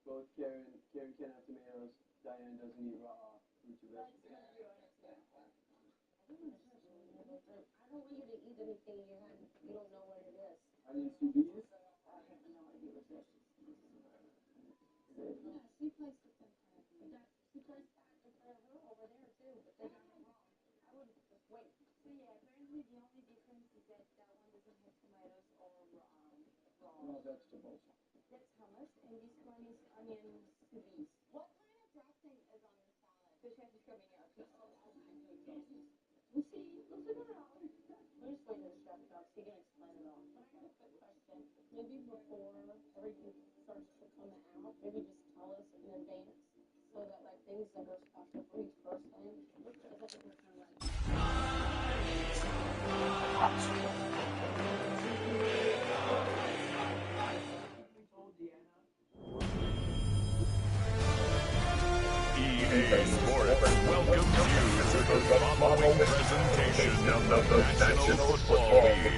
Both Karen can't have tomatoes. Diane doesn't eat raw fruits or vegetables. I don't want you to eat anything you don't know what it is. Onion sous vide? I have no idea what this is. Yeah, she plays the same kind of. She plays for her over there too, but they got it wrong. I would just wait. So yeah, apparently the only difference is that that one doesn't have tomatoes or Raw vegetables. That's hummus, and this one is onion sous vide. What kind of dressing is on your salad? The chef is coming out. We'll see. We'll figure it out. We're just waiting to chef out so he can explain it all. But I got a quick question. Maybe before everything starts to come out, maybe just tell us in advance so that like things that are special for each person. Is that what we're kind of like? EA Sports welcomes you to the following presentation of the National Football League.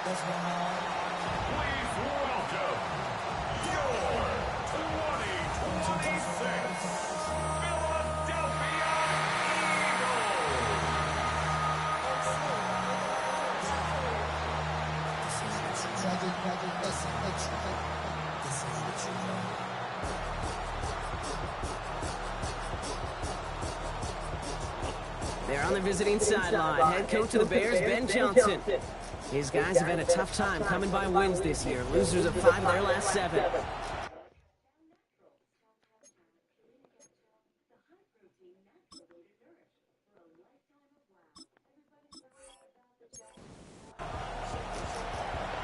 Please welcome your 2026 Philadelphia They're on the visiting sideline. Head coach of the Bears, Ben Johnson. His guys have had a tough time coming by wins this year. Losers of 5 of their last 7.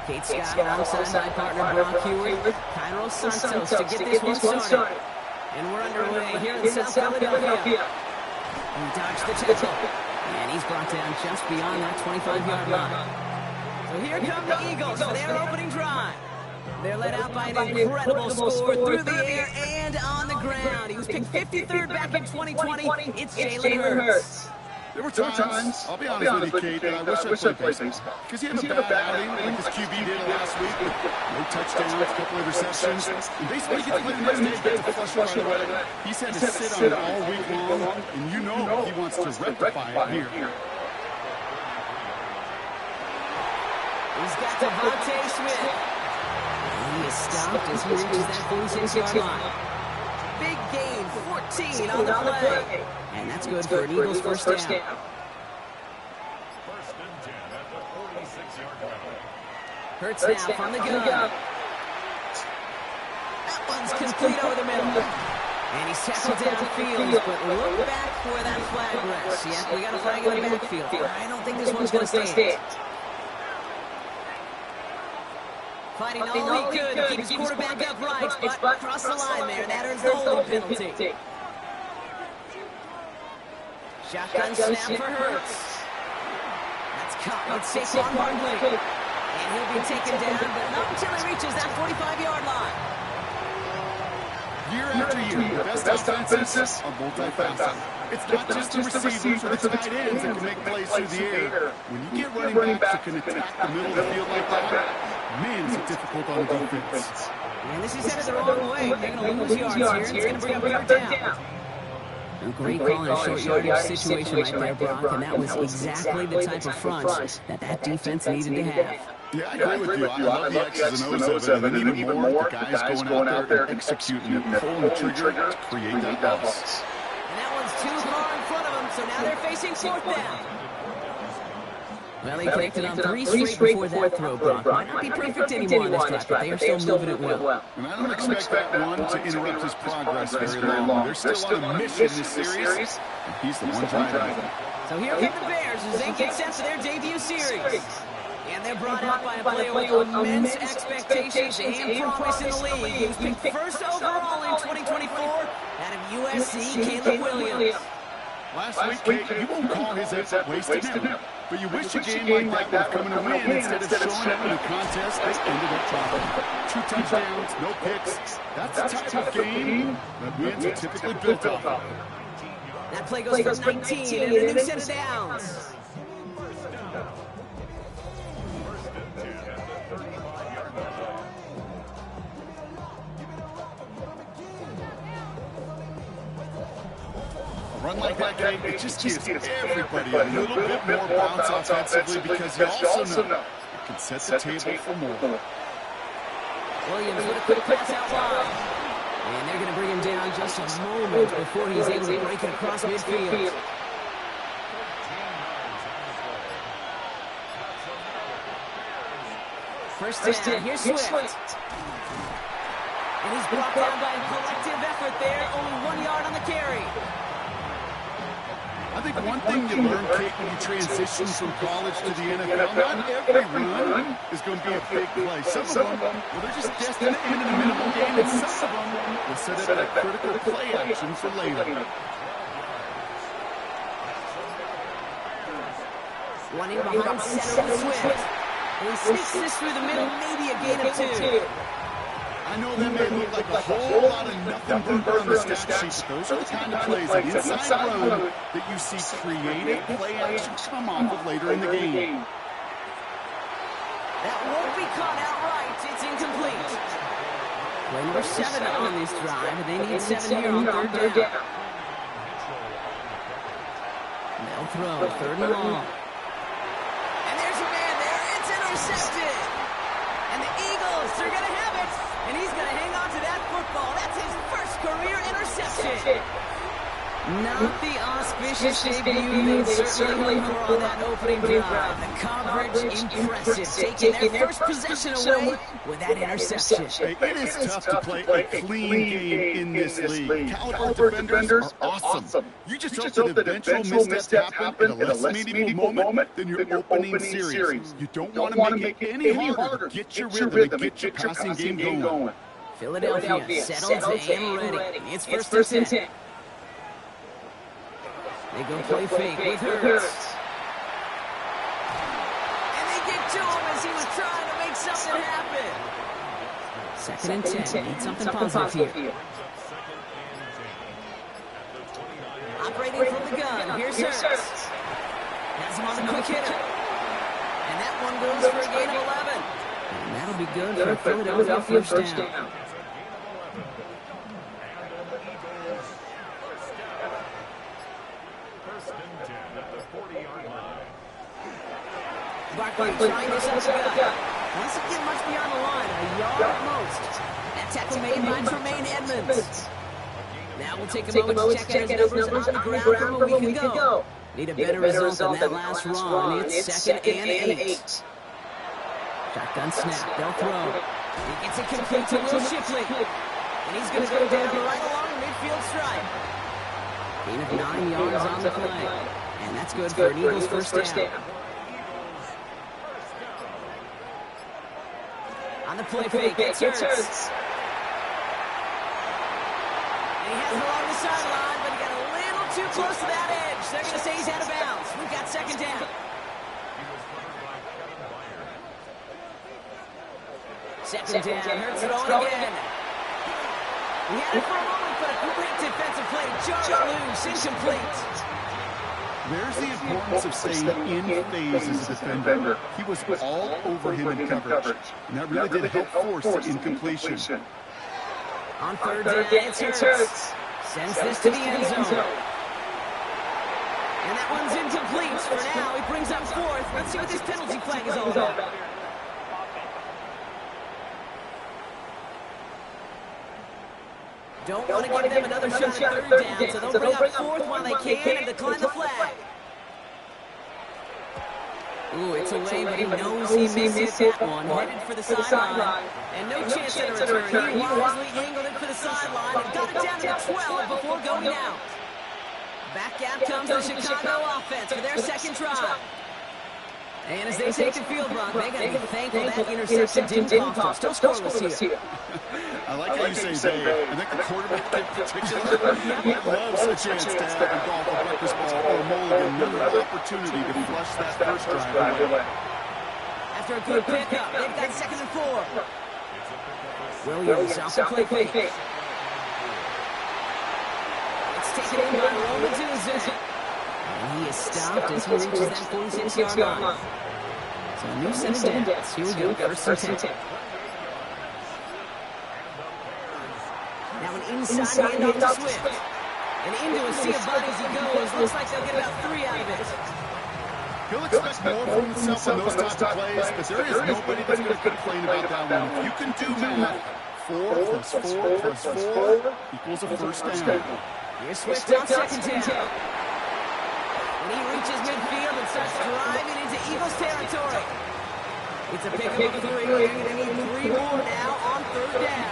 Kate Scott alongside my partner Brock Hewitt. Cairo Santos to get this one started. And we're underway here in South Philadelphia. He dodged the tackle. And he's brought down just beyond that 25-yard line. So here come the Eagles for their opening drive. They're led out by an incredible score through the air and on the ground. He was picked 53rd back in 2020. It's Jalen Hurts. There were times, I'll be honest with you, Kate, that I wish I'd played baseball. Because he had a bad outing, like his QB did last week, with no touchdowns, a couple of receptions. And basically, he gets to play the next day, gets to flush right away. He's had to sit on it all week long, and you know he wants to rectify it here. He's got Devontae Smith. And he is stopped as he reaches that 46-yard line. Big gain, 14 on the play. And that's good for an Eagles first down. First and 10 at the 46-yard line. Hurts now from the gun. That one's complete over the middle. And he's tackled downfield, but look back for that flag rest. Yeah, we got a flag in the backfield. I don't think this one's going to stand. Fighting all he could to keep his quarterback upright, but across the line there, that earns the holding penalty. Shotgun snap for Hurts. That's caught with Saquon Barkley. And he'll be taken down, but not until he reaches that 45-yard line. Year after year, the best offenses are multifaceted. It's not just the receivers or the tight ends that can make plays through the air. When you get running backs that can attack the middle of the field like that, man, is it difficult on defense. And this is headed the wrong way. They're going to lose yards here, and it's going to bring up third down. A great call in a short yardage situation right there, Brock, and that was exactly the type of front that defense needed to have. Yeah, I agree with you. I love the X's and O's of it, and then even more, the guys going out there and executing it, pulling the trigger to create that loss. And that one's too far in front of them, so now they're facing fourth down. Well, he connected on three straight before that throw, Brock. Might not be perfect anymore on this drive, but they are still moving it well. And I don't expect that one to interrupt his progress very long. They're still on a mission this series, and he's the one driving it. So here come the Bears as they get set for their debut series. And they're brought out by a player with immense expectations and promise in the league. He was picked first overall in 2024 out of USC, Caleb Williams. Last week, Kate, you won't call his effort wasted now, but you wish a game like that would have come to win instead of showing up in a contest that ended up dropping. 2 touchdowns, no picks. That's the type of game that wins are typically built off of. That play goes for 19 and a new set of downs. Run like that, Kate, it just gives everybody a little bit more bounce offensively because you also know it can set the table for more. Williams with a quick pass out wide. And they're going to bring him down just a moment before he's able to break it across midfield. First down, here's Swift. And he's brought down by a collective effort there, only 1 yard on the carry. I think one thing you learn, Kate, when you transition from college to the NFL, not every run is going to be a big play. Some of them, well, they're just destined to end in a minimal game, and some of them will set up that critical play action for later. One in behind center with Swift. And he sneaks this through the middle, maybe a gain of 2. I know that may look like a whole lot of nothing burger on the stat sheet, but those are the kind of plays, an inside run, that you see creative play action come off of later in the game. That won't be caught outright. It's incomplete. Play number 7 on this drive, and they need 7 here on third down. They'll throw, 3rd and long. And there's a man there. It's intercepted. And the Eagles are going to have it. And he's going to hang on to that football. That's his first career interception. Not the auspicious debut they certainly hoped for on that opening drive. The coverage impressive, taking their first possession away with that interception. Hey, it is tough to play a clean game in this league. Caliber defenders are awesome. You just hope that eventual missteps happen at a less meaningful moment than your opening series. You don't want to make it any harder. Get your rhythm and get your passing game going. Philadelphia settled and ready. It's first and 10. They go play fake with Hurts. And they get to him as he was trying to make something happen. 2nd and 10. Need something positive here. Operating from the gun. Here's Hurts. Has him on the quick hitter. And that one goes for a gain of 11. And that'll be good for a Philadelphia first down. Barkley trying this up the gut. Doesn't get much beyond the line, a yard at most. That tackle made by Tremaine Edmonds. Now we'll take a moment to check out his numbers on the ground from a week ago. Need a better result than that last run. It's 2nd and 8. Shotgun snap, they'll throw. He gets it complete to Will Shipley. And he's going to go down right along the midfield stripe. Gain of 9 yards on the play. And that's good for an Eagles first down. On the play fake, it's Hurts. And he has it along the sideline, but he got a little too close to that edge. They're going to say he's out of bounds. We've got 2nd down. 2nd down, Hurts throwing again. He had it for a moment, but a great defensive play. Jarred loose, incomplete. There's the importance of staying in phase as a defender. He was all over him in coverage, and that really did help force the incompletion. On 3rd down, it's Hurts. Sends this to the end zone. And that one's incomplete. For now, he brings up fourth. Let's see what this penalty flag is all about. Don't want to give them another shot at third down, so they'll bring up fourth while they can and decline the flag. Ooh, it's away, but he knows he missed that one. Headed for the sideline. And no chance at a return. He wisely angled it for the sideline and got it down to the 12 before going out. Back out comes the Chicago offense for their second try. And as they take the field, Brock, they got to be thankful that interception didn't cost them. Still scoreless here. I like how you say they. I think the quarterback in particular loves a chance to have a golf, a breakfast ball, or a mulligan, another opportunity to flush that first drive away. After a good pickup, they've got 2nd and 4. Williams off the play fake. It's taken in by Roman Tuesday. And he is stopped as he reaches that 46-yard line. So a new set of downs. Here we go, 1st and 10. Now an inside handoff to Swift. And into a sea of bodies he goes. Looks like they'll get about 3 out of it. He'll expect more from himself on those types of plays, but there is nobody that's going to complain about that one. If you can do math, 4 plus 4 plus 4 equals a first down. Here's Swift on 2nd down. And he reaches midfield and starts driving into Eagles territory. It's a pickup of 3. They're going to need 3 more now on 3rd down.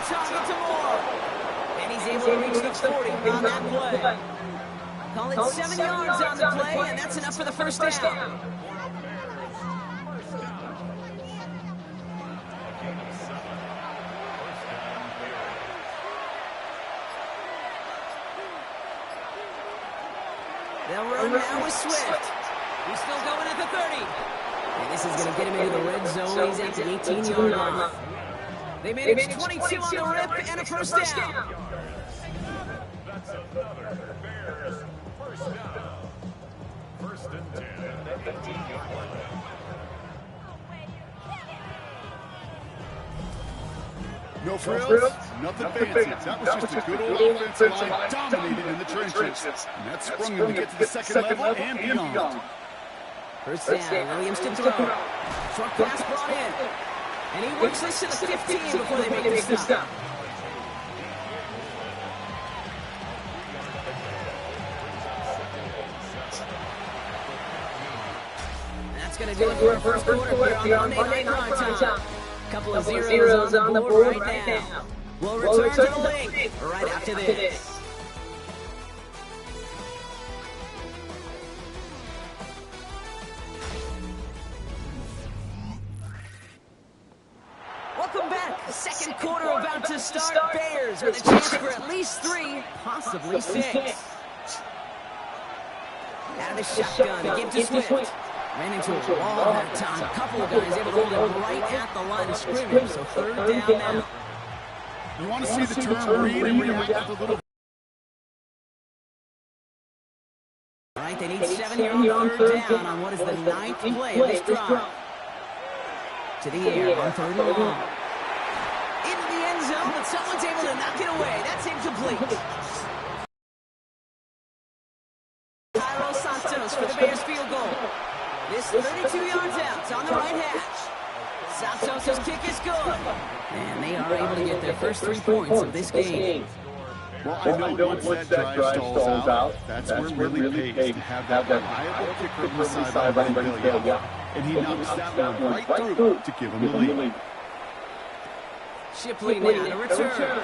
Target to Moore. And he's able to reach the 40 on that play. Call it 7 yards on the play, and that's enough for the first down. They'll run now with Swift. He's still going at the 30. And this is going to get him into the red zone. He's at the 18-yard line. They made it 22 on the rip and a first down. That's another Bears first down. 1st and 10 at the 18-yard line. No frills, nothing fancy. That was just a good old offensive line dominated in the trenches. And that sprung him to get to the 2nd level and beyond. First down, Williams to throw. Short pass brought in. And he works this to the 15 before they make the stop. That's going to do it for our first quarter here on Monday Night Prime Time. Couple of zeros on the board right now. We'll return to the link right after this. Welcome back. 2nd quarter about to start. Bears with a chance for at least 3, possibly 6. Out of the shotgun, give to Swift. Ran into a wall that time. A couple of guys able to hold him right at the line of scrimmage. So 3rd down now. You want to see the term read and react with a little. All right, they need 7 here on 3rd down on what is the 9th play of this drive. To the air on 3rd and long. Into the end zone, but someone's able to knock it away. That's incomplete. Cairo Santos for the Bears field goal. This 32 yards out. It's on the right hash. Santos' kick is good. And they are able to get their first 3 points of this game. Well, I know once that drive stalls out, that's where it really pays to have that reliable kicker on the sideline ready to bail you out. And he knocks that one right through to give him the lead. Shipley now to return.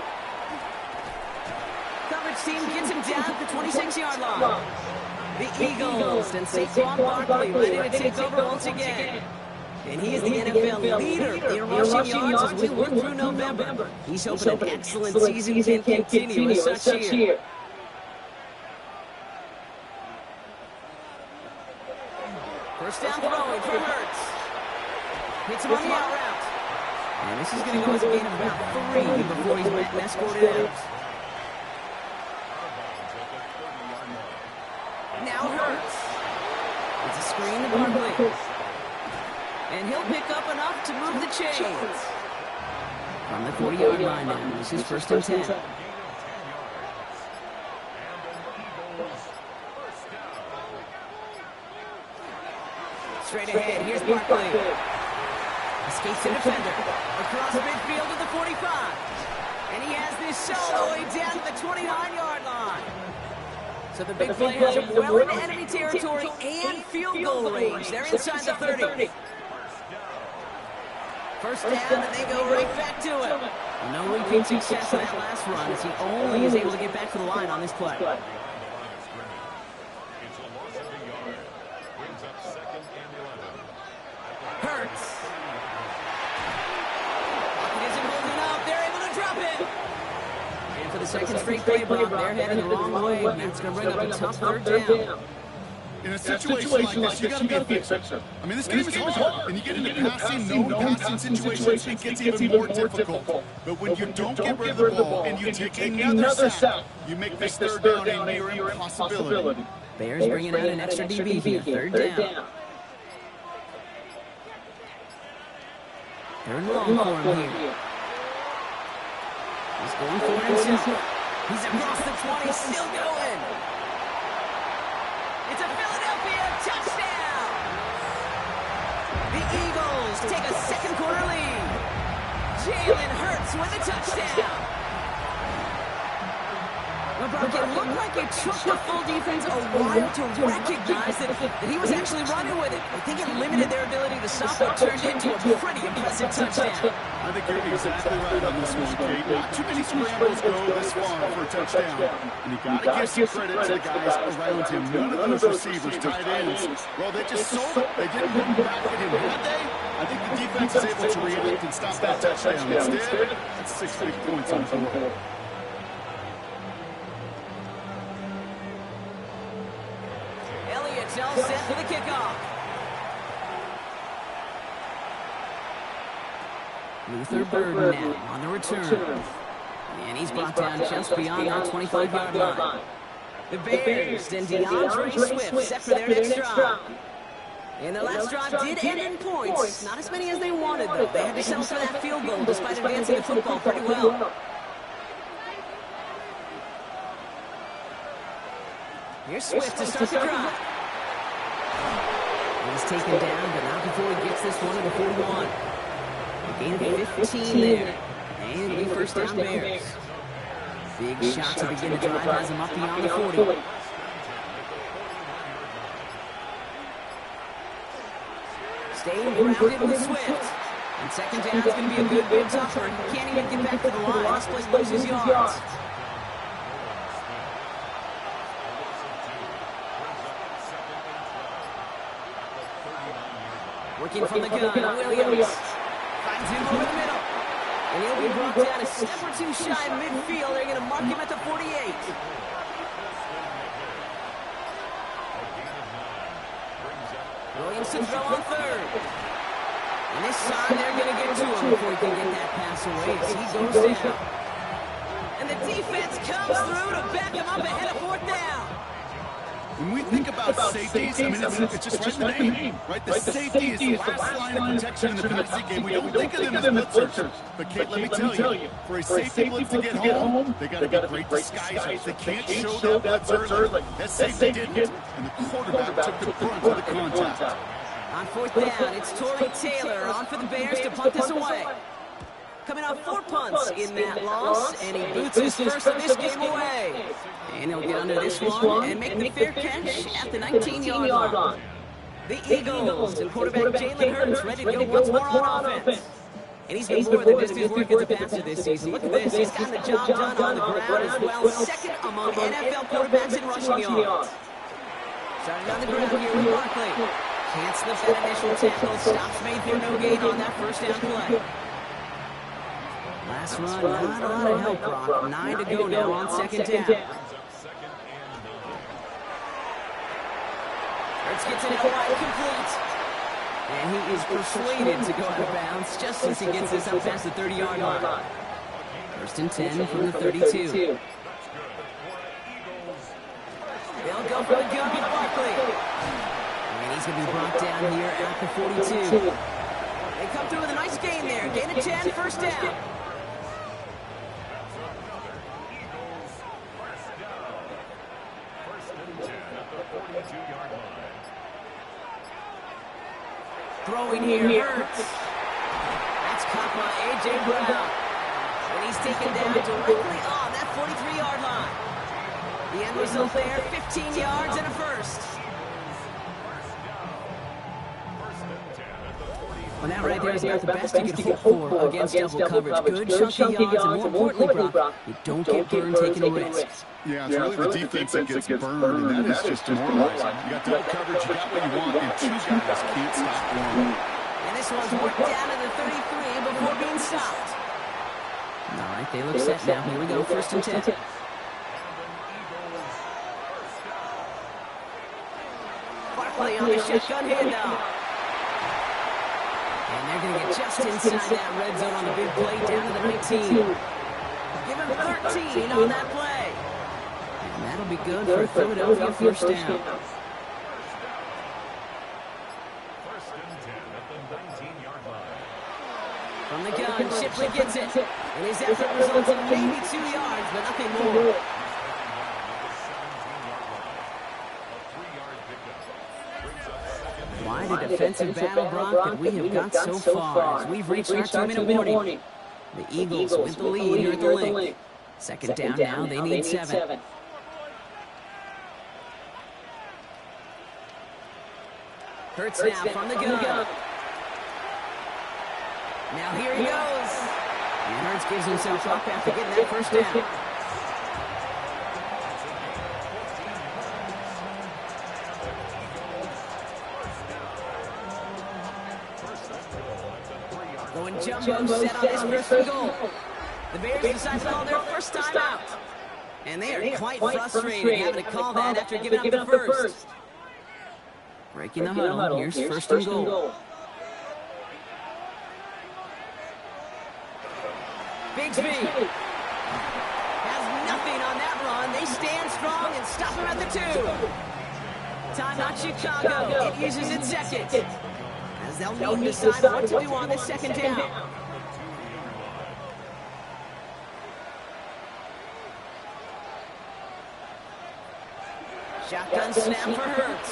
Coverage team gets him down at the 26-yard line. The Eagles and Saquon Barkley ready to take over once again. And he is the NFL leader in rushing yards as we work through November. He's hoping an excellent season can continue as such here. First down throwing for Hurts. Hits him on the out route. And this is going to go as a gain of about 3 before he's met and escorted out. Now Hurts. It's a screen to Barkley. And he'll pick up enough to move the chains. From the 40-yard line now, this is 1st and 10. Straight ahead, here's Barkley. Escapes the defender. Across midfield to the 45. And he has this all the way down to the 29-yard line. So the big play has him well into enemy territory and field goal range. They're inside the 30. First down, and they go right back to it. No repeat success on that last run as he only is able to get back to the line on this play. It's a loss of a yard. Brings up 2nd and 11. Hurts. Pocket isn't holding up. They're able to drop it. And for the second straight play block, they're heading the wrong way. And that's going to bring up a tough 3rd down. In a situation like this, you got to be a fixer. I mean, this game is hard. And you get into passing, no-passing situations, it gets even more difficult. But when you don't get rid of the ball and you take another sack, you make this 3rd down a near impossibility. Bears bringing out an extra DB here. 3rd down. 3rd and long for him here. He's going for it himself. He's across the 20, still going. It's a Philadelphia touchdown! The Eagles take a 2nd quarter lead. Jalen Hurts with a touchdown. LeBron, it looked like it took the full defense a while to recognize that he was actually running with it. I think it limited their ability to stop what turned into a pretty impressive touchdown. I think you're exactly right on this one, Kate. Not too many scrambles go this far for a touchdown. And you got to give some credit to the guys around him. None of those receivers, tight ends, well, they just sold it. They didn't run back at him, had they? I think the defense is able to react and stop that touchdown. Instead, that's 6 big points on the board. Elliott's all set for the kickoff. Luther Burden now on the return. And he's brought down just beyond that 25-yard line. The Bears and DeAndre Swift set for their next drive. And their last drive did end in points. Not as many as they wanted, though. They had to settle for that field goal despite advancing the football pretty well. Here's Swift to start the drive. He's taken down, but not before he gets this one to the 41. A gain of 15 there. And we first down Bears. Big shot to begin the drive has him up beyond the 40. Staying grounded with Swift. And 2nd down is going to be a good bit tougher. He can't even get back to the line. This place loses yards. Working from the gun, Williams finds him over the middle. And he'll be brought down a step or two shy of midfield. They're going to mark him at the 48. Williams to throw on 3rd. And this time they're going to get to him before he can get that pass away as he goes down. And the defense comes through to back him up ahead of 4th down. When we think about safeties, I mean, it's just right in the name, right? The safety is the last line of protection in the passing game. We don't think of them as blitzers. But, Kate, let me tell you, for a safety blitz to get home, they got to be great disguisers. They can't show that blitz early. That safety didn't, and the quarterback took the brunt of the contact. On 4th down, it's Torrey Taylor on for the Bears to punt this away. Coming off 4 punts in that loss, and he boots his first of this game away. And he'll get under this one and make the fair catch at the 19-yard line. The Eagles and quarterback Jalen Hurts ready to go once more on offense. And he's been more than just his work as a passer this season. Look at this. He's gotten the job done on the ground as well. 2nd among NFL quarterbacks in rushing yards. Starting on the ground here with Barkley. Can't slip that initial tackle. Stops made for no gain on that first down play. Last run, not a lot of help, Brock. 9 to go now on 2nd down. Hurts gets it out wide, complete. And he is persuaded to go out of bounds just as he gets this up past the 30-yard line. 1st and 10 from the 32. They'll go for the gun with Barkley. And he's going to be brought down here at the 42. They come through with a nice gain there. Gain of 10, 1st down. throwing here. Hurts. That's caught by A.J. Brown. And he's taken down directly on that 43-yard line. The end result there, 15 yards and a first. Well, that right there is about the best you can hope for against double coverage. Good chunky yards, and more importantly, Brock, you don't get burned taking a risk. Yeah, it's really the defense that gets burned, and that is just demoralizing. You got double coverage, you got what you want, and two guys can't stop one. And this one's worked down to the 33 before being stopped. All right, they look set now. Here we go, 1st and 10. Barkley on the shotgun handoff. And they're going to get just inside that red zone on the big play, down to the 19. Give him 13 on that play. And that'll be good for Philadelphia first down. From the gun, Shipley gets it. And his effort results in maybe 2 yards, but nothing more. Why the defensive battle, Brock, that we have got so far as we've reached our 2-minute warning. The Eagles with the lead here at the link. Second down now, they need 7. Hurts now from the gun. Now here he goes. And Hurts gives himself up after getting that first down. Going jumbo set on this first and goal. The Bears decide to call their first time out. And they are quite frustrated having to call that after giving up the first. Breaking the huddle, here's 1st and goal. Bigsby has nothing on that run. They stand strong and stop him at the 2. Timeout Chicago. It uses its second. As they'll need to decide what to do on this second down. Shotgun snap for Hurts.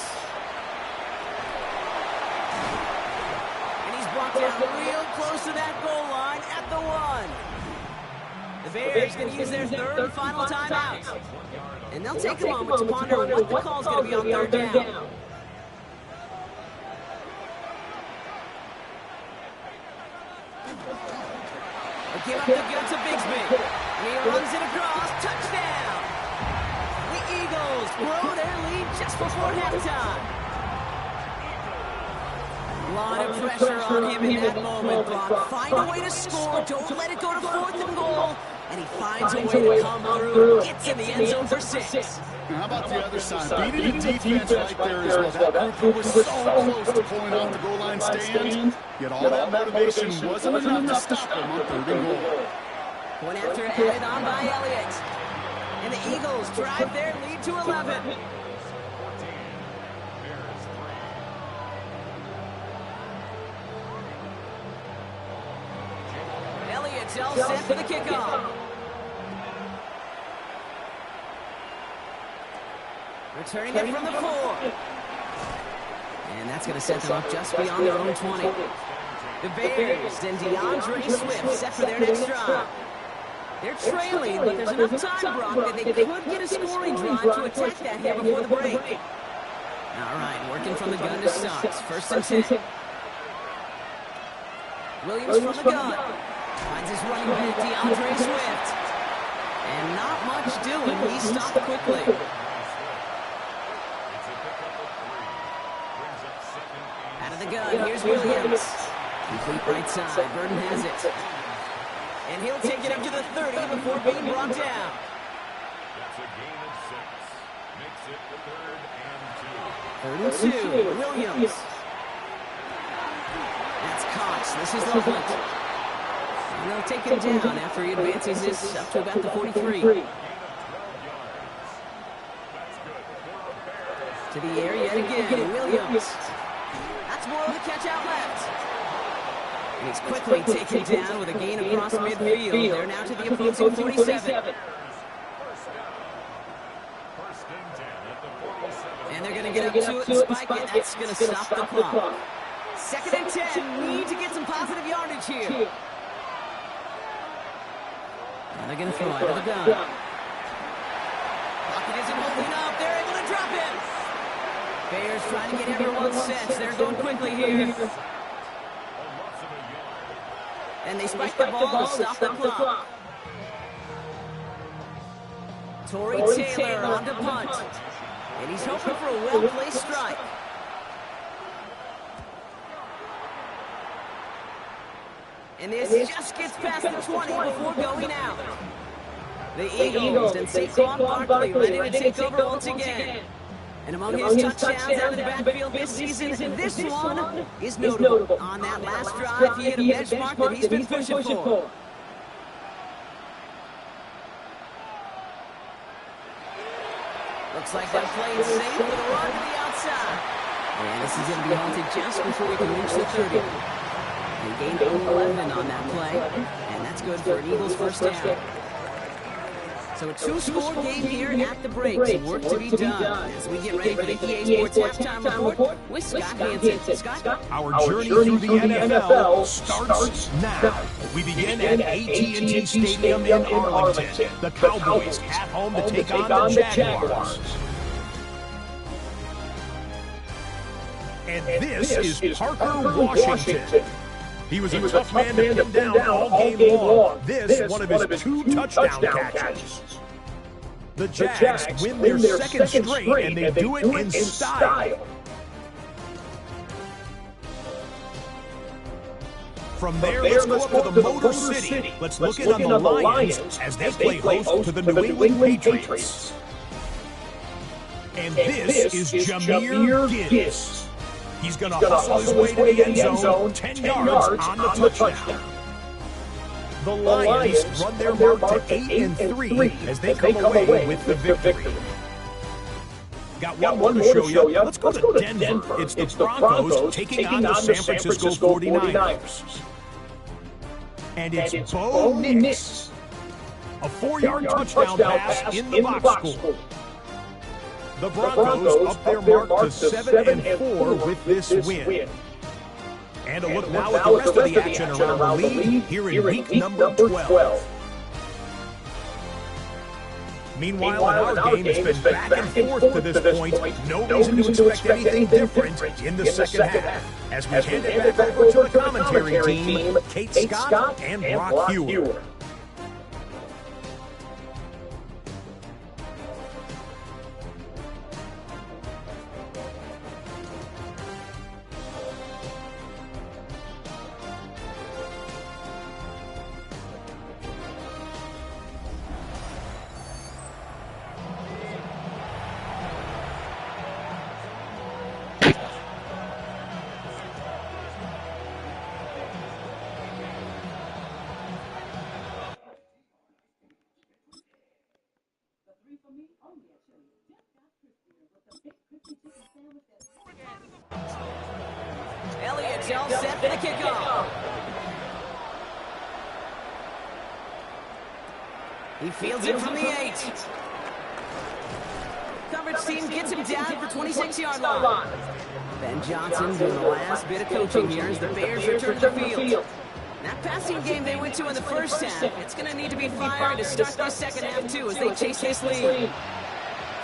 And he's brought down real close to that goal line at the 1. The Bears going to use their 3rd and final timeout. And they'll take a moment to ponder what the call's going to be on 3rd down. Give up the gun to Bigsby. And he runs it across. Touchdown! The Eagles blow their lead just before halftime. A lot of pressure on him in that moment, Brock. Find a way to score. Don't let it go to 4th and goal. And he finds a way to come through. Gets in the end zone for 6. Now, how about the other side? Beating the defense right there as well. That group was so close to pulling off the goal line stand. Yet all that motivation wasn't enough to stop them on 3rd and goal. One after added on by Elliott. And the Eagles drive their lead to 11. Elliott's all set for the kickoff. Returning it from the 4. And that's going to set them up just beyond their own 20. The Bears and DeAndre Swift set for their next drive. They're trailing, but there's enough time, Brock, that they could get a scoring drive to attack that here before the break. All right, working from the gun to start. 1st and 10. Williams from the gun. Finds his running back, DeAndre Swift. And not much doing. He stopped quickly. Out of the gun, here's Williams. Complete right side, Burton has it. And he'll take it up to the 30 before being brought down. That's a gain of 6. Makes it 3rd and 2. 3rd and 2, Williams. That's Cox. This is the hunt. And they'll take him down after he advances this up to about the 43. To the air yet again, Williams. That's more of the catch out left. And he's quickly taken down with a gain across midfield. They're now to the opposing 47. And they're going to get up to it and spike it. That's going to stop the clock. Second and 10. Need to get some positive yardage here. And they're going to throw out of the gun. Pocket isn't holding up. They're able to drop him. Bears trying to get everyone set. They're going quickly here. And they spike the ball to stop the clock. Torrey Taylor on the punt. And he's hoping for a well-placed strike. And this just gets past the 20 before going out. The Eagles and Saquon Barkley ready to take over once again. And among his touchdowns out of the backfield this season, this one is notable. On that last drive, he hit a benchmark that he's been pushing for. Looks like they're playing safe with a run to the outside. And this is going to be halted just before we can reach the 30. They gained 11 on that play, and that's good for an Eagles first down. So a two-score game here at the break. Some work to be done as we get ready for the EA Sports Halftime Report with Scott Hansen. Scott? Our journey through the NFL starts now. We begin at AT&T Stadium in Arlington. The Cowboys at home to take on the Jaguars. And this is Parker Washington. He was a tough man to pin down all game long. This, one of his two touchdown catches. The Jags win their second straight, and they do it in style. From there, let's go up to the Motor City. Let's look in on the Lions as they play host to the New England Patriots. And this is Jahmyr Gibbs. He's going to hustle his way to the end zone, 10 yards on the touchdown. The Lions run their mark to 8-3 as they come away with the victory. Got one more to show you. Let's go to Denver. It's the Broncos taking on the San Francisco 49ers. And it's Bo Nix. A 4-yard touchdown pass in the box score. The Broncos up their mark to 7-4 with this win. And a look now at the rest of the action around the league here in week number 12. Meanwhile, in our game, it's been back and forth to this point. No reason to expect anything different in the second half. As we hand it back over to the commentary team, Kate Scott and Brock Hewer. Elliott's all set for the kickoff. He fields it from the 8. Coverage team gets him down for 26-yard line. Ben Johnson doing the last bit of coaching here as the Bears return to the field. That passing game they went to in the first half, it's going to need to be fired to start the second half too as they chase this lead.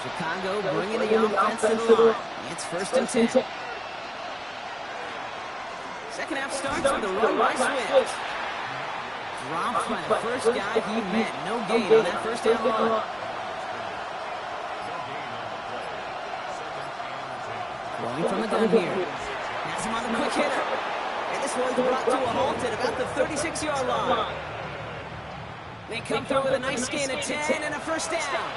Chicago bringing the offense to the line. It's 1st and 10. Second half starts with a run by Swift. Dropped by the first guy he met. No gain on that first down run. Throwing from the gun here. Has him on the quick hitter. And this one's brought to a halt at about the 36-yard line. They come through with a nice gain of 10 and a first down.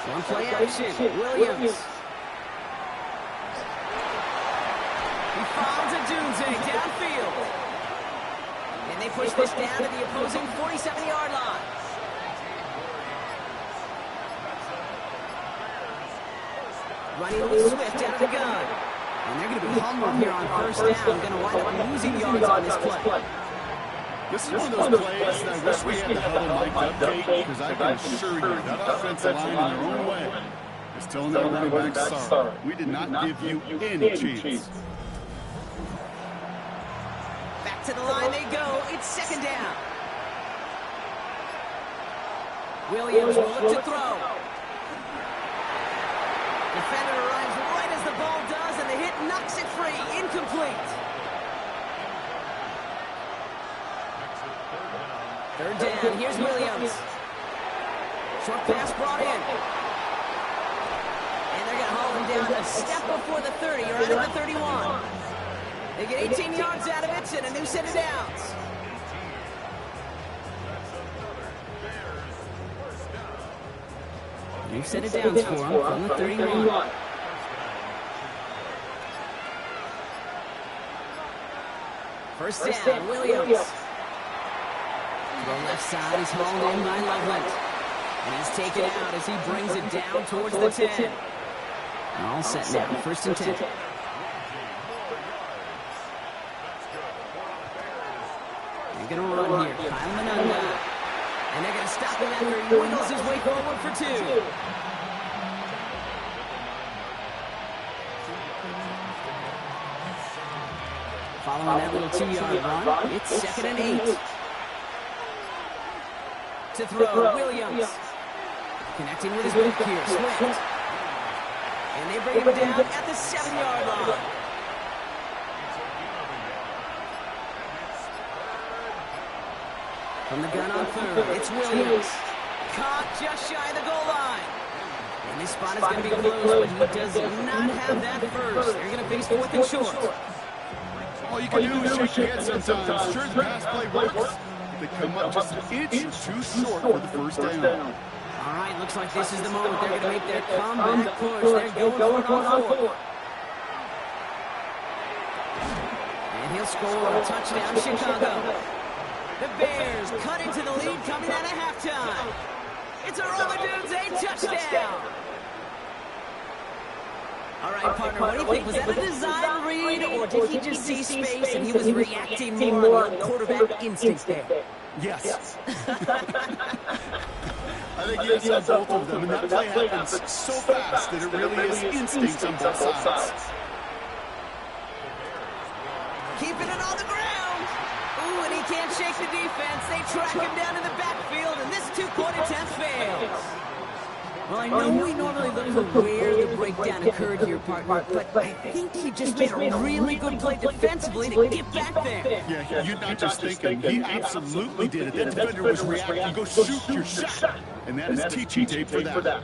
One play action, Williams. He finds a Dunze downfield. And they push this down to the opposing 47-yard line. Running with Swift out of the gun. And they're going to be humbled here on first down. Going to wind up losing yards on this play. This is one of those plays that I wish we had the huddle mic'd up, Kate, because I can assure you that offensive line in their own way Just telling that running back, sorry. We did not give you any chance. Back to the line they go. It's second down. Williams will look to throw. Defender arrives right as the ball does, and the hit knocks it free. Incomplete. Third down. Here's Williams. Short pass brought in. And they're going to haul him down a step before the 30, or out of the 31. They get 18 yards out of it, and a new set of downs. New set of downs for him from the 31. First down, Williams. To the left side, he's hauled in by Loveland. And he's taken out as he brings it down towards the 10. All set now, first and 10. They're going to run here, Kyle Manunga. And they're going to stop him after he wiggles his way forward for 2. Following that little 2-yard run, it's second and 8. To throw, Williams. Connecting with his back here, Swift. And they bring him down at the 7-yard line. From the gun on third, it's Williams. Caught just shy of the goal line. And this spot is going to be closed, but he does not have that first. They're going to face fourth and short. All you can do is shake your head sometimes. Sure, the pass play works. They come up just an inch too short for the first down. All right, looks like this is the moment they're going to make their comeback push. They're going for it on 4. And he'll score a touchdown, Chicago. The Bears cut into the lead coming out of halftime. It's a Roller-Dudes, a touchdown. All right, partner, what do you think? Was that a design read, or did he just see space and he was reacting more on the quarterback instinct there? Yes. I think he has both of them, and that play happens so fast that it really is instincts on both sides. Keeping it on the ground. Ooh, and he can't shake the defense. They track him down in the backfield, and this 2-point attempt fails. Well, I know we normally look for where the breakdown occurred here, partner, but I think he just made a really good play defensively to get back there. Yeah, you're not just thinking. He absolutely did it. That defender was reacting. Go shoot your shot. And that is teaching tape for that.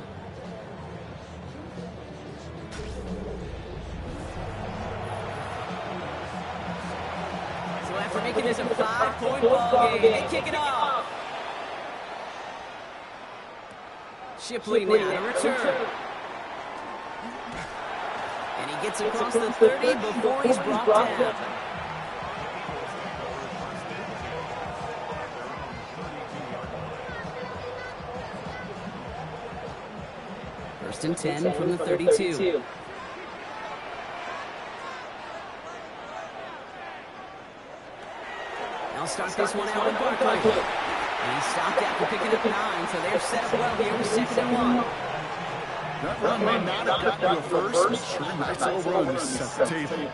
So after making this a 5-point ball game, they kick it off. Shipley now to return. And he gets across the 30 before he's brought down. First and 10 from the 32. They'll start this one out with Barkley. And he stopped after picking up 9, so they're set up well here with 2nd and 1. That run may not have gotten to a first, but sure, nice little run to set the table.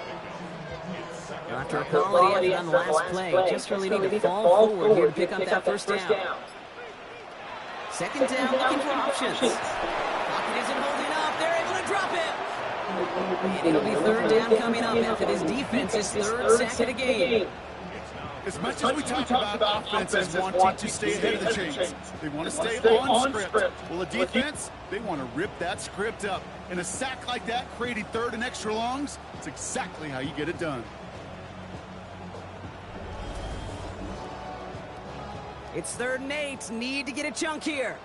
Now after a quality effort on the last play, just really need to fall forward here to pick up that first down. Second down, looking for options. Pocket isn't holding up. They're able to drop it. And it'll be third down coming up after this defense's third sack of the game. As much as we talk about offenses wanting to stay ahead of the chains, they want to stay on script. Well, the defense, they want to rip that script up. And a sack like that, creating third and extra longs, it's exactly how you get it done. It's 3rd and 8. Need to get a chunk here.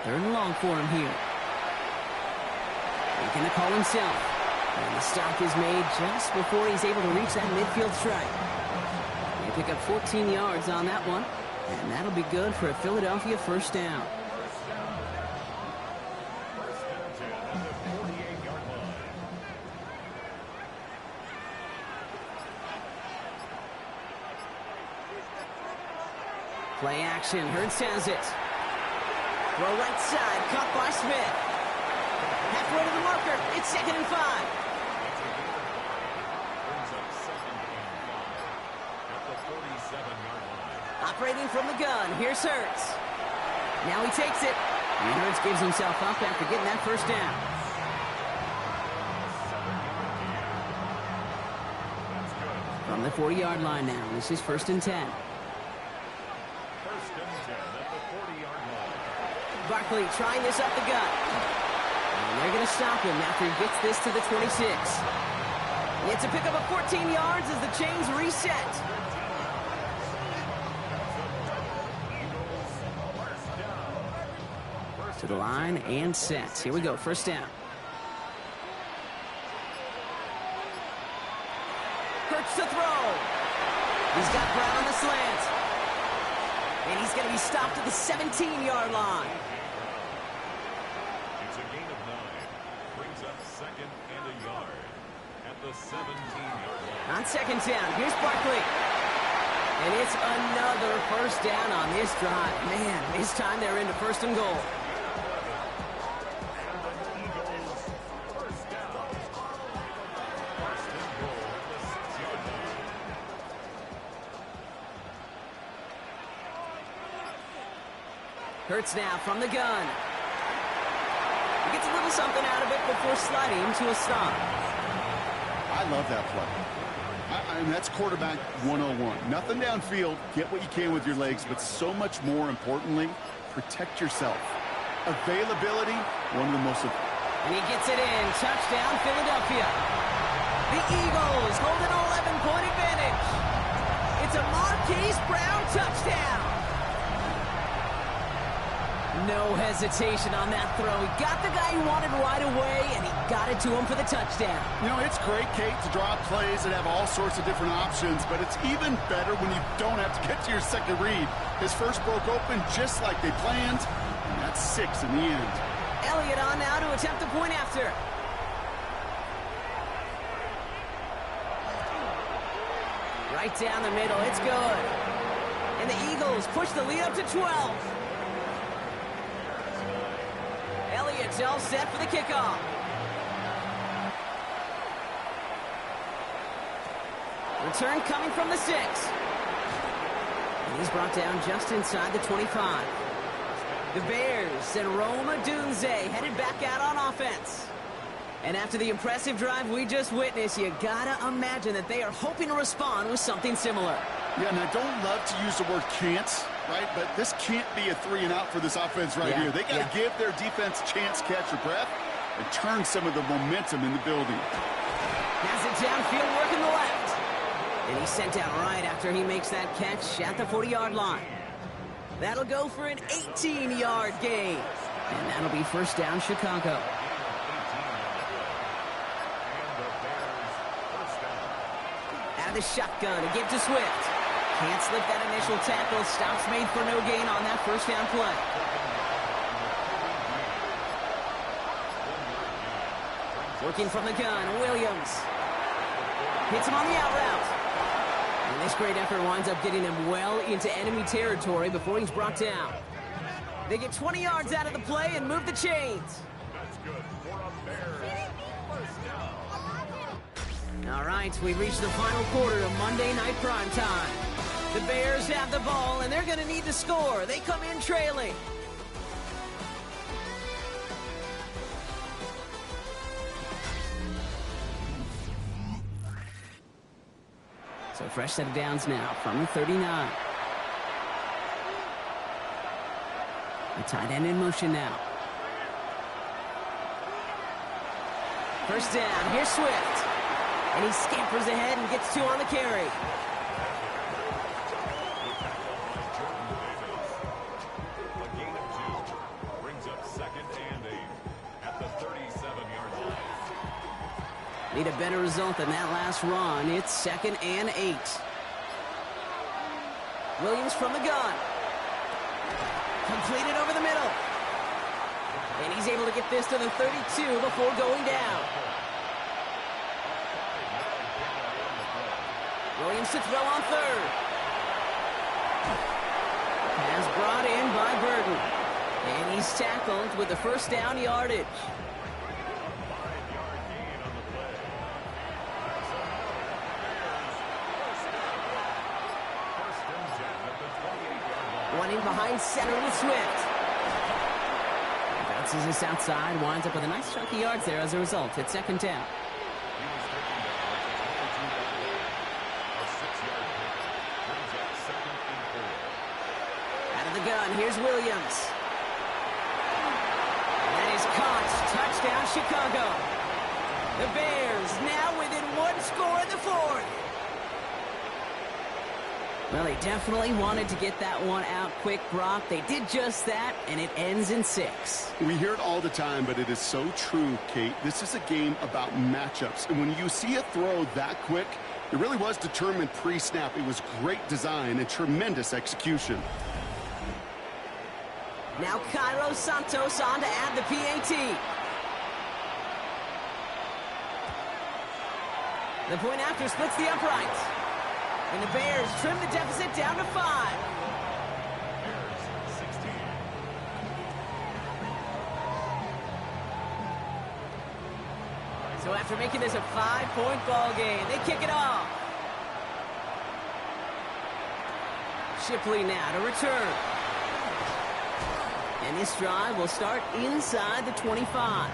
Third and long for him here. Making the call himself. And the stop is made just before he's able to reach that midfield strike. They pick up 14 yards on that one. And that'll be good for a Philadelphia first down. Play action. Hurts has it. Throw right side. Caught by Smith. Halfway to the marker. It's 2nd and 5. Operating from the gun. Here's Hurts. Now he takes it. And Hurts gives himself up after getting that first down. From the 40-yard line now. This is 1st and 10. 1st and 10 at the 40-yard line. Barkley trying this up the gut. And they're going to stop him after he gets this to the 26. It's a pickup of 14 yards as the chains reset. To the line and set. Here we go, 1st down. Hurts to throw. He's got Brown on the slant. And he's going to be stopped at the 17-yard line. It's a gain of 9. Brings up 2nd and a yard at the 17-yard line. On 2nd down, here's Barkley. And it's another 1st down on this drive. Man, this time they're into 1st and goal. Hurts now from the gun. He gets a little something out of it before sliding to a stop. I love that play. I mean, that's quarterback 101. Nothing downfield. Get what you can with your legs, but so much more importantly, protect yourself. Availability, one of the most... And he gets it in. Touchdown, Philadelphia. The Eagles hold an 11-point advantage. It's a Marquise Brown touchdown. No hesitation on that throw. He got the guy he wanted right away, and he got it to him for the touchdown. You know, it's great, Kate, to draw plays that have all sorts of different options, but it's even better when you don't have to get to your second read. His first broke open just like they planned, and that's 6 in the end. Elliott on now to attempt the point after. Right down the middle. It's good. And the Eagles push the lead up to 12. Elliott's all set for the kickoff. Return coming from the 6. And he's brought down just inside the 25. The Bears and Rome Odunze headed back out on offense. And after the impressive drive we just witnessed, you gotta imagine that they are hoping to respond with something similar. Yeah, and I don't love to use the word can't, right? But this can't be a 3-and-out for this offense right here. They got to give their defense a chance to catch their breath and turn some of the momentum in the building. Has it downfield working the left. And he's sent out right after he makes that catch at the 40-yard line. That'll go for an 18-yard gain. And that'll be 1st down Chicago. Out of the shotgun to give to Swift. Can't slip that initial tackle. Stops made for no gain on that 1st down play. Working from the gun, Williams. Hits him on the out route. And this great effort winds up getting him well into enemy territory before he's brought down. They get 20 yards out of the play and move the chains. That's good for a Bears 1st down. All right, we reached the final quarter of Monday Night Primetime. The Bears have the ball, and they're going to need to score. They come in trailing. So fresh set of downs now from the 39. The tight end in motion now. 1st down, here's Swift. And he scampers ahead and gets 2 on the carry. A gain of 2 brings up 2nd and 8 at the 37-yard line. Need a better result than that last run. It's 2nd and 8. Williams from the gun. Completed over the middle. And he's able to get this to the 32 before going down. Williams to throw on 3rd. is brought in by Burton. And he's tackled with the first down yardage. One in behind center with Swift. Bounces this outside, winds up with a nice chunk of yards there as a result. It's second down. Out of the gun, here's Williams. And that is caught. Touchdown, Chicago. The Bears now within one score in the fourth. Well, they definitely wanted to get that one out quick, Brock. They did just that, and it ends in 6. We hear it all the time, but it is so true, Kate. This is a game about matchups. And when you see a throw that quick, it really was determined pre-snap. It was great design and tremendous execution. Now Cairo Santos on to add the PAT. The point after splits the uprights. And the Bears trim the deficit down to 5. So after making this a 5-point ball game, they kick it off. Shipley now to return. And this drive will start inside the 25.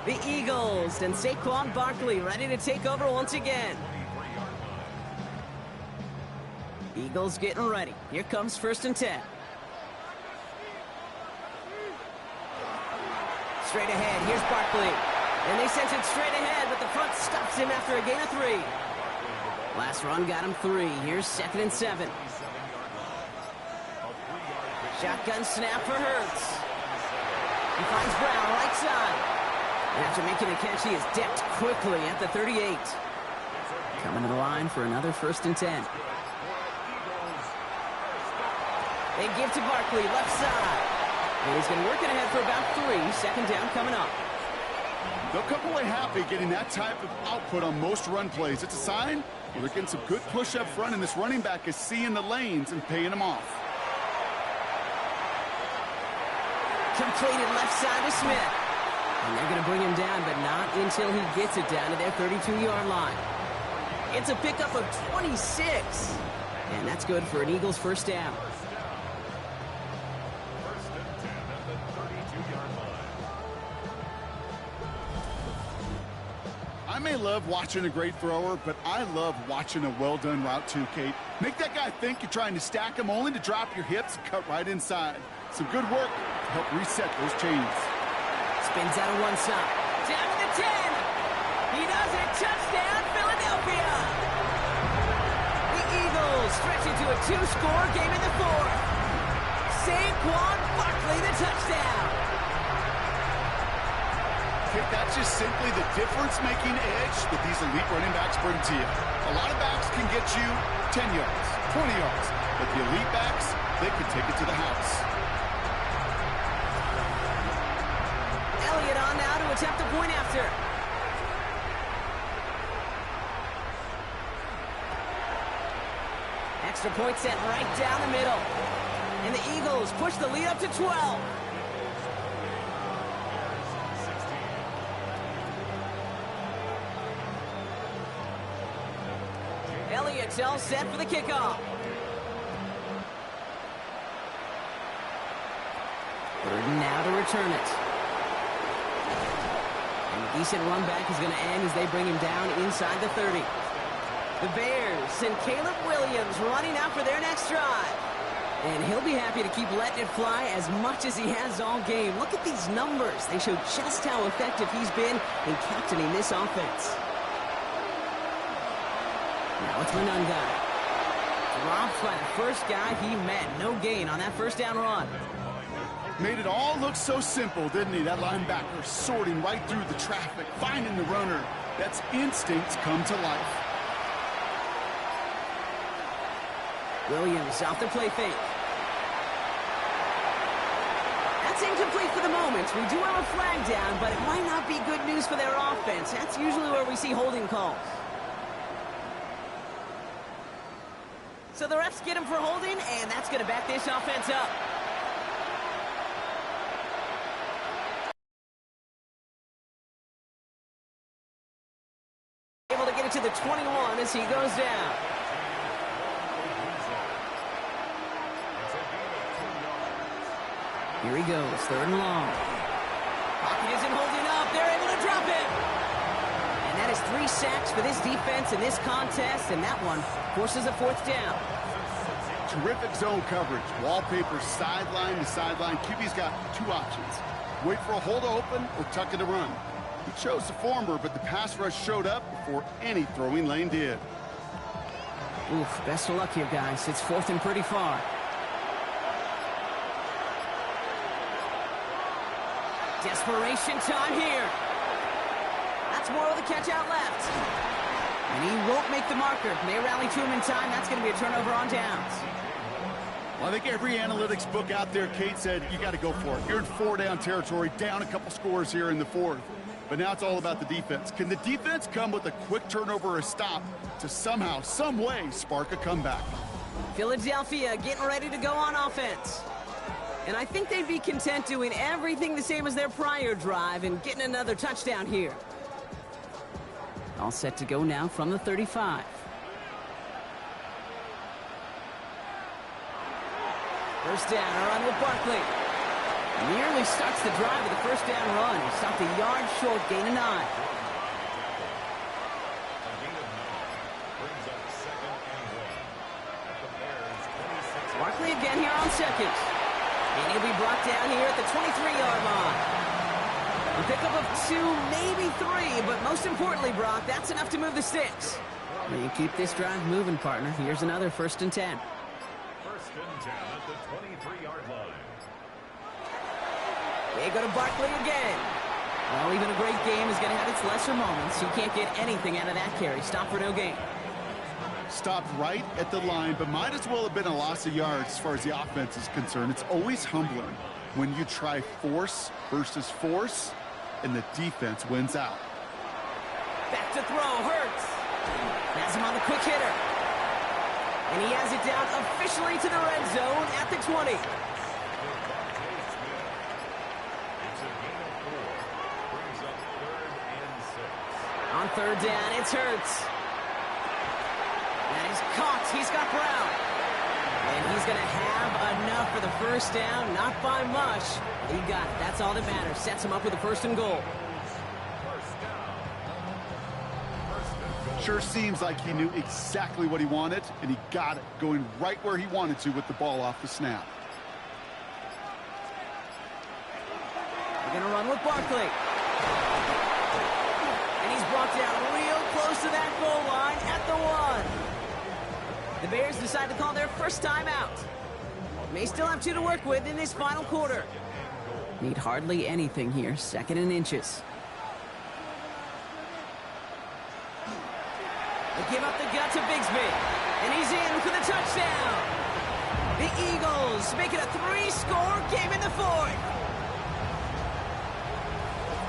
The Eagles and Saquon Barkley ready to take over once again. Eagles getting ready. Here comes 1st and 10. Straight ahead, here's Barkley. And they sent it straight ahead, but the front stops him after a gain of 3. Last run got him 3. Here's 2nd and 7. Shotgun snap for Hurts. He finds Brown right side. And after making a catch, he is decked quickly at the 38. Coming to the line for another 1st and 10. They give to Barkley, left side. And he's going to work it ahead for about 3. 2nd down coming up. They'll come away happy getting that type of output on most run plays. It's a sign where they're getting some good push up front, and this running back is seeing the lanes and paying them off. Completed left side to Smith. And they're going to bring him down, but not until he gets it down to their 32-yard line. It's a pickup of 26. And that's good for an Eagles 1st down. I may love watching a great thrower, but I love watching a well-done route too, Kate. Make that guy think you're trying to stack him only to drop your hips and cut right inside. Some good work to help reset those chains. Spins out of one side. Down to the 10. He does it. Touchdown, Philadelphia. The Eagles stretch into a 2-score game in the 4th. Saquon Barkley, the touchdown. Kate, that's just simply the difference-making edge that these elite running backs bring to you. A lot of backs can get you 10 yards, 20 yards, but the elite backs, they can take it to the house. Elliott on now to attempt a point after. Extra point set right down the middle. And the Eagles push the lead up to 12. Elliott's all set for the kickoff. Burton now to return it. And a decent run back is going to end as they bring him down inside the 30. The Bears send Caleb Williams running out for their next drive. And he'll be happy to keep letting it fly as much as he has all game. Look at these numbers. They show just how effective he's been in captaining this offense. Now it's Monunga. Dropped by the first guy he met. No gain on that 1st down run. Made it all look so simple, didn't he? That linebacker sorting right through the traffic, finding the runner. That's instincts come to life. Williams off the play fake. That's incomplete for the moment. We do have a flag down, but it might not be good news for their offense. That's usually where we see holding calls. So the refs get him for holding, and that's going to back this offense up. Able to get it to the 21 as he goes down. Here he goes, 3rd and long. Pocket isn't holding up. They're able to drop it. And that is 3 sacks for this defense in this contest, and that one forces a 4th down. Terrific zone coverage. Wallpaper sideline to sideline. QB's got 2 options. Wait for a hole to open or tuck it to run. He chose the former, but the pass rush showed up before any throwing lane did. Oof, best of luck here, guys. It's 4th and pretty far. Desperation time here. That's more of the catch out left. And he won't make the marker. May rally to him in time. That's going to be a turnover on downs. Well, I think every analytics book out there, Kate, said you got to go for it. You're in 4-down territory, down a couple scores here in the 4th. But now it's all about the defense. Can the defense come with a quick turnover or a stop to somehow, some way, spark a comeback? Philadelphia getting ready to go on offense. And I think they'd be content doing everything the same as their prior drive and getting another touchdown here. All set to go now from the 35. First down, a run with Barkley. Nearly starts the drive with a first down run. He stopped a yard short, gain of 9. Barkley again here on 2nd. And he'll be brought down here at the 23-yard line. A pickup of 2, maybe 3, but most importantly, Brock, that's enough to move the sticks. Well, you keep this drive moving, partner. Here's another 1st and 10. 1st and 10 at the 23-yard line. They go to Barkley again. Well, even a great game is going to have its lesser moments. You can't get anything out of that carry. Stop for no gain. Stopped right at the line, but might as well have been a loss of yards as far as the offense is concerned. It's always humbling when you try force versus force, and the defense wins out. Back to throw, Hurts. Has him on the quick hitter. And he has it down officially to the red zone at the 20. On 3rd down, it's Hurts. And he's caught. He's got Brown. And he's going to have enough for the first down. Not by much. He got it. That's all that matters. Sets him up with a 1st and goal. Sure seems like he knew exactly what he wanted, and he got it, going right where he wanted to with the ball off the snap. We're going to run with Barkley. And he's brought down real close to that goal line at the 1. The Bears decide to call their first time out. May still have 2 to work with in this final quarter. Need hardly anything here. 2nd and inches. They give up the gut to Bigsby. And he's in for the touchdown. The Eagles make it a 3-score game in the 4th.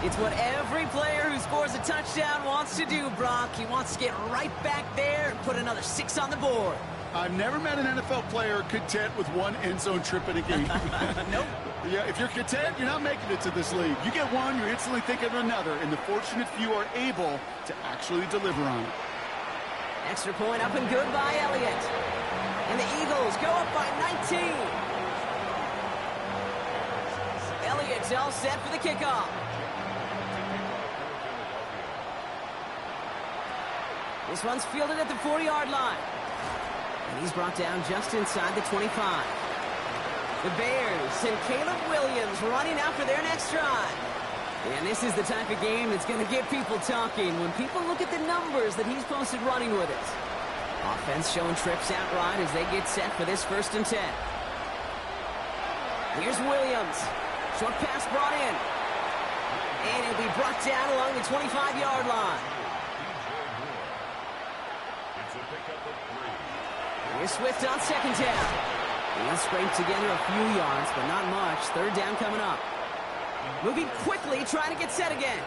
It's what every player who scores a touchdown wants to do, Brock. He wants to get right back there and put another 6 on the board. I've never met an NFL player content with 1 end zone trip in a game. Nope. Yeah, if you're content, you're not making it to this league. You get 1, you're instantly thinking of another, and the fortunate few are able to actually deliver on it. Extra point up and good by Elliott. And the Eagles go up by 19. Elliott's all set for the kickoff. This one's fielded at the 40-yard line. And he's brought down just inside the 25. The Bears and Caleb Williams running out for their next drive. And this is the type of game that's going to get people talking when people look at the numbers that he's posted running with it. Offense showing trips outright as they get set for this 1st and 10. Here's Williams. Short pass brought in. And he'll be brought down along the 25-yard line. Here's Swift on 2nd down. He'll scrape together a few yards, but not much. 3rd down coming up. Moving quickly, trying to get set again.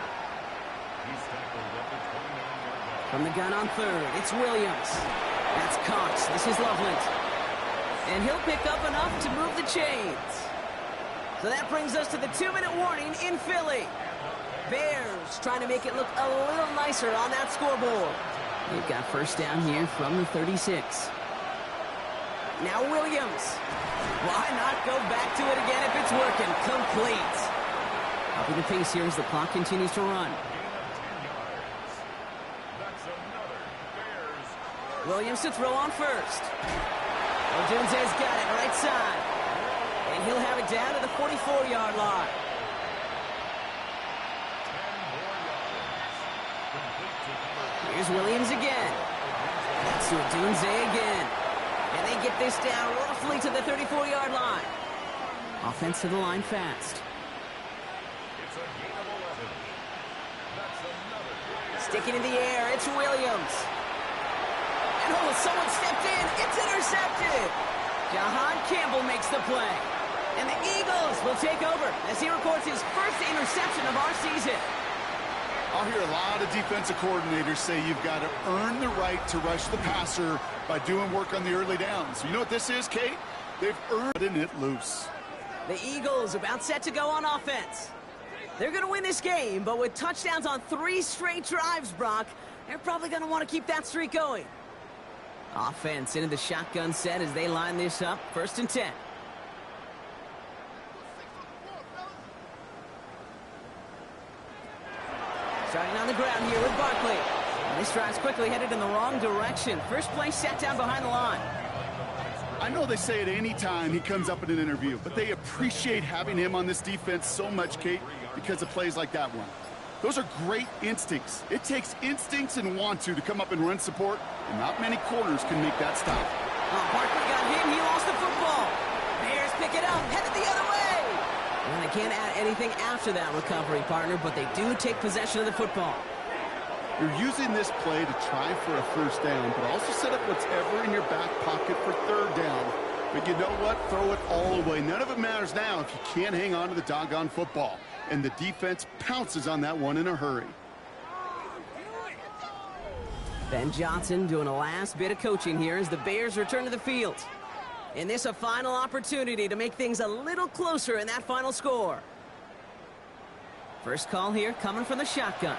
From the gun on 3rd, it's Williams. That's Cox. This is Loveland. And he'll pick up enough to move the chains. So that brings us to the 2-minute warning in Philly. Bears trying to make it look a little nicer on that scoreboard. They've got first down here from the 36. Now Williams. Why not go back to it again if it's working? Complete. Upping the pace here as the clock continues to run. Williams to throw on first. Odunze's got it right side. And he'll have it down to the 44-yard line. Here's Williams again. That's to Odunze again. And they get this down roughly to the 34-yard line. Offense to the line fast. Sticking in the air, it's Williams. And oh, someone stepped in. It's intercepted. Jahan Campbell makes the play. And the Eagles will take over as he records his first interception of our season. I'll hear a lot of defensive coordinators say you've got to earn the right to rush the passer by doing work on the early downs. You know what this is, Kate? They've earned it loose. The Eagles about set to go on offense. They're going to win this game, but with touchdowns on 3 straight drives, Brock, they're probably going to want to keep that streak going. Offense into the shotgun set as they line this up. 1st and 10. Starting on the ground here with Barkley. And this drive's quickly headed in the wrong direction. First play sat down behind the line. I know they say it any time he comes up in an interview, but they appreciate having him on this defense so much, Kate, because of plays like that one. Those are great instincts. It takes instincts and want to come up and run support, and not many corners can make that stop. Oh, Barkley got him. He lost the football. Bears pick it up, headed the other way. And they can't add anything after that recovery, partner, but they do take possession of the football. You're using this play to try for a first down, but also set up whatever in your back pocket for 3rd down. But you know what? Throw it all away. None of it matters now if you can't hang on to the doggone football. And the defense pounces on that one in a hurry. Ben Johnson doing a last bit of coaching here as the Bears return to the field. And this a final opportunity to make things a little closer in that final score. First call here coming from the shotgun.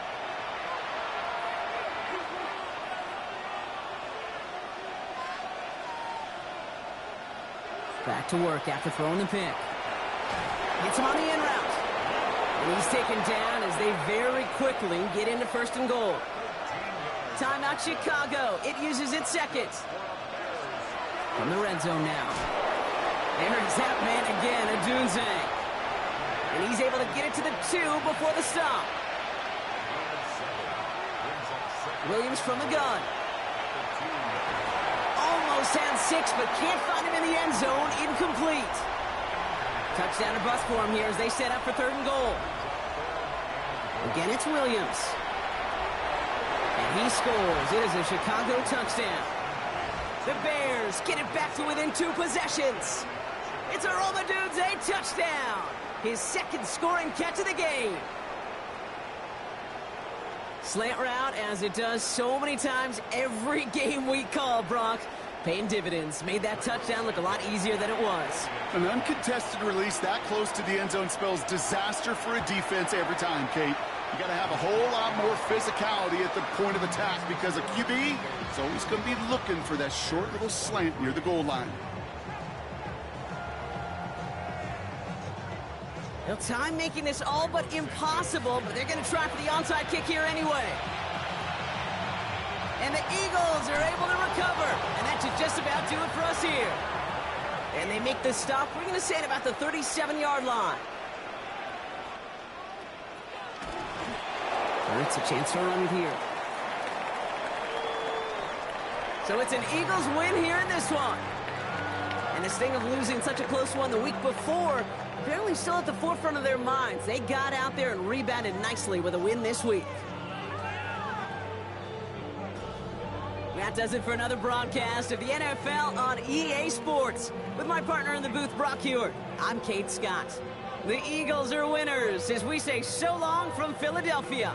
Back to work after throwing the pick. Gets him on the in route. And he's taken down as they very quickly get into 1st and goal. Timeout Chicago. It uses its 2nd. From the red zone now. There's that man again, Odunze. And he's able to get it to the 2 before the stop. Williams from the gun. Almost had 6, but can't find him in the end zone. Incomplete. Touchdown or bust for him here as they set up for 3rd and goal. Again, it's Williams. And he scores. It is a Chicago touchdown. The Bears get it back to within 2 possessions. It's a Rome Odunze touchdown. His 2nd scoring catch of the game. Slant route, as it does so many times every game we call, Brock. Paying dividends. Made that touchdown look a lot easier than it was. An uncontested release that close to the end zone spells disaster for a defense every time, Kate. You got to have a whole lot more physicality at the point of attack because a QB is always going to be looking for that short little slant near the goal line. Well, time making this all but impossible, but they're going to try for the onside kick here anyway. And the Eagles are able to recover, and that should just about do it for us here. And they make the stop. We're going to say at about the 37-yard line. It's a chance to run it here. So it's an Eagles win here in this one. And the sting of losing such a close one the week before, apparently still at the forefront of their minds. They got out there and rebounded nicely with a win this week. That does it for another broadcast of the NFL on EA Sports. With my partner in the booth, Brock Hewitt, I'm Kate Scott. The Eagles are winners as we say so long from Philadelphia.